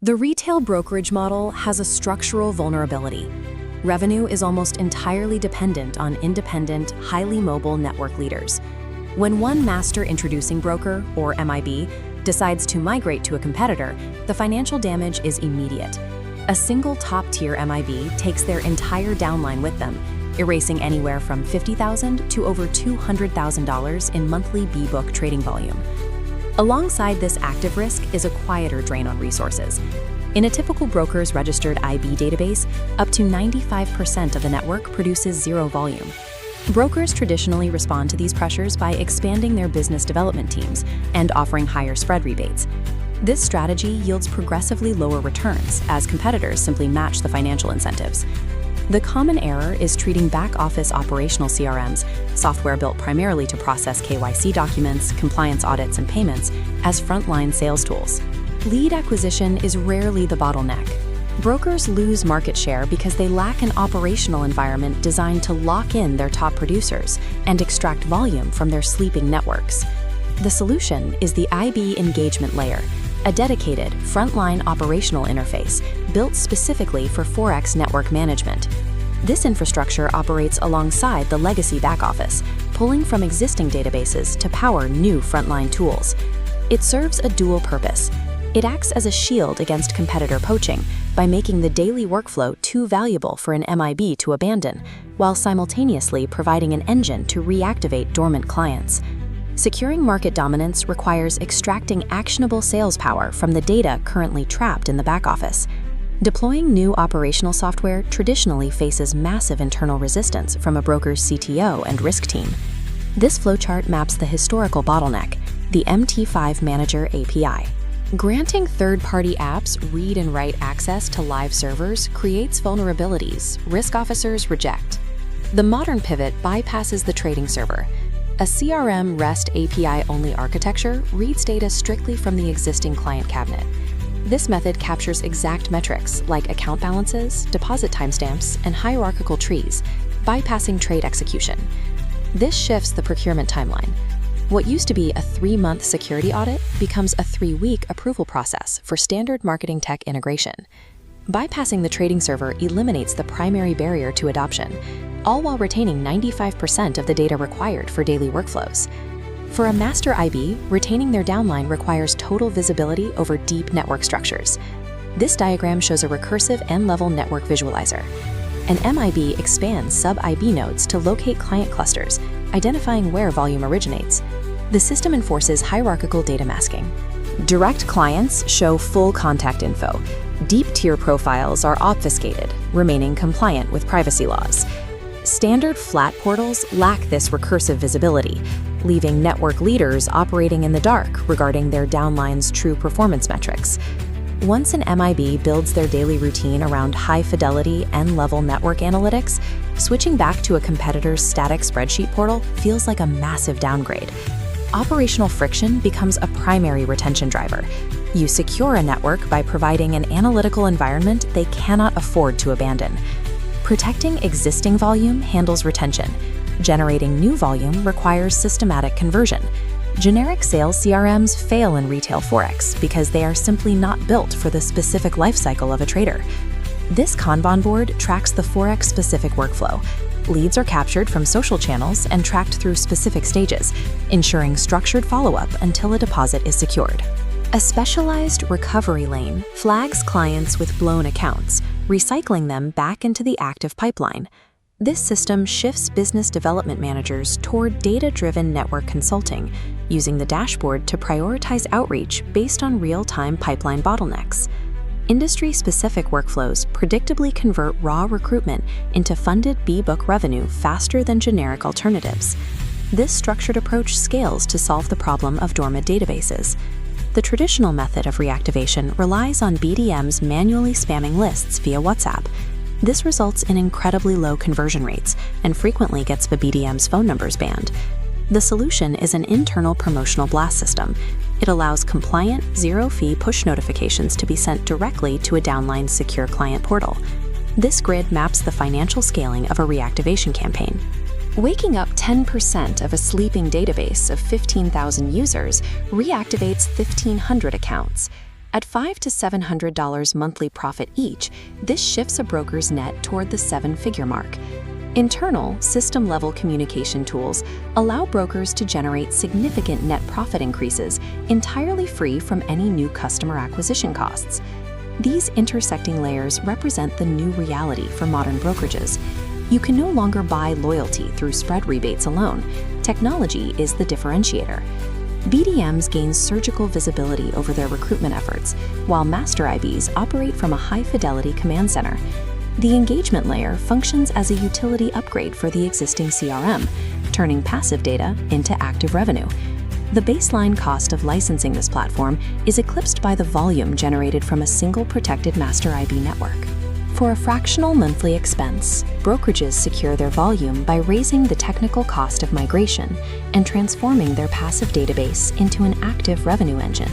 The retail brokerage model has a structural vulnerability. Revenue is almost entirely dependent on independent, highly mobile network leaders. When one master introducing broker, or MIB, decides to migrate to a competitor, the financial damage is immediate. A single top-tier MIB takes their entire downline with them, erasing anywhere from $50,000 to over $200,000 in monthly B-book trading volume. Alongside this active risk is a quieter drain on resources. In a typical broker's registered IB database, up to 95% of the network produces zero volume. Brokers traditionally respond to these pressures by expanding their business development teams and offering higher spread rebates. This strategy yields progressively lower returns as competitors simply match the financial incentives. The common error is treating back-office operational CRMs, software built primarily to process KYC documents, compliance audits, and payments, as frontline sales tools. Lead acquisition is rarely the bottleneck. Brokers lose market share because they lack an operational environment designed to lock in their top producers and extract volume from their sleeping networks. The solution is the IB engagement layer, a dedicated, frontline operational interface built specifically for Forex network management. This infrastructure operates alongside the legacy back office, pulling from existing databases to power new frontline tools. It serves a dual purpose. It acts as a shield against competitor poaching by making the daily workflow too valuable for an MIB to abandon, while simultaneously providing an engine to reactivate dormant clients. Securing market dominance requires extracting actionable sales power from the data currently trapped in the back office. Deploying new operational software traditionally faces massive internal resistance from a broker's CTO and risk team. This flowchart maps the historical bottleneck, the MT5 Manager API. Granting third-party apps read and write access to live servers creates vulnerabilities risk officers reject. The modern pivot bypasses the trading server. A CRM REST API-only architecture reads data strictly from the existing client cabinet. This method captures exact metrics like account balances, deposit timestamps, and hierarchical trees, bypassing trade execution. This shifts the procurement timeline. What used to be a 3-month security audit becomes a 3-week approval process for standard marketing tech integration. Bypassing the trading server eliminates the primary barrier to adoption, all while retaining 95% of the data required for daily workflows. For a master IB, retaining their downline requires total visibility over deep network structures. This diagram shows a recursive N-level network visualizer. An MIB expands sub-IB nodes to locate client clusters, identifying where volume originates. The system enforces hierarchical data masking. Direct clients show full contact info. Deep tier profiles are obfuscated, remaining compliant with privacy laws. Standard flat portals lack this recursive visibility, leaving network leaders operating in the dark regarding their downline's true performance metrics. Once an MIB builds their daily routine around high-fidelity N-level network analytics, switching back to a competitor's static spreadsheet portal feels like a massive downgrade. Operational friction becomes a primary retention driver. You secure a network by providing an analytical environment they cannot afford to abandon. Protecting existing volume handles retention. Generating new volume requires systematic conversion. Generic sales CRMs fail in retail Forex because they are simply not built for the specific lifecycle of a trader. This Kanban board tracks the Forex-specific workflow. Leads are captured from social channels and tracked through specific stages, ensuring structured follow-up until a deposit is secured. A specialized recovery lane flags clients with blown accounts, recycling them back into the active pipeline. This system shifts business development managers toward data-driven network consulting, using the dashboard to prioritize outreach based on real-time pipeline bottlenecks. Industry-specific workflows predictably convert raw recruitment into funded B-book revenue faster than generic alternatives. This structured approach scales to solve the problem of dormant databases. The traditional method of reactivation relies on BDMs manually spamming lists via WhatsApp. This results in incredibly low conversion rates and frequently gets the BDM's phone numbers banned. The solution is an internal promotional blast system. It allows compliant, zero-fee push notifications to be sent directly to a downline's secure client portal. This grid maps the financial scaling of a reactivation campaign. Waking up 10% of a sleeping database of 15,000 users reactivates 1,500 accounts. At $500 to $700 monthly profit each, this shifts a broker's net toward the seven-figure mark. Internal, system-level communication tools allow brokers to generate significant net profit increases entirely free from any new customer acquisition costs. These intersecting layers represent the new reality for modern brokerages. You can no longer buy loyalty through spread rebates alone. Technology is the differentiator. BDMs gain surgical visibility over their recruitment efforts, while master IBs operate from a high-fidelity command center. The engagement layer functions as a utility upgrade for the existing CRM, turning passive data into active revenue. The baseline cost of licensing this platform is eclipsed by the volume generated from a single protected master IB network. For a fractional monthly expense, brokerages secure their volume by raising the technical cost of migration and transforming their passive database into an active revenue engine.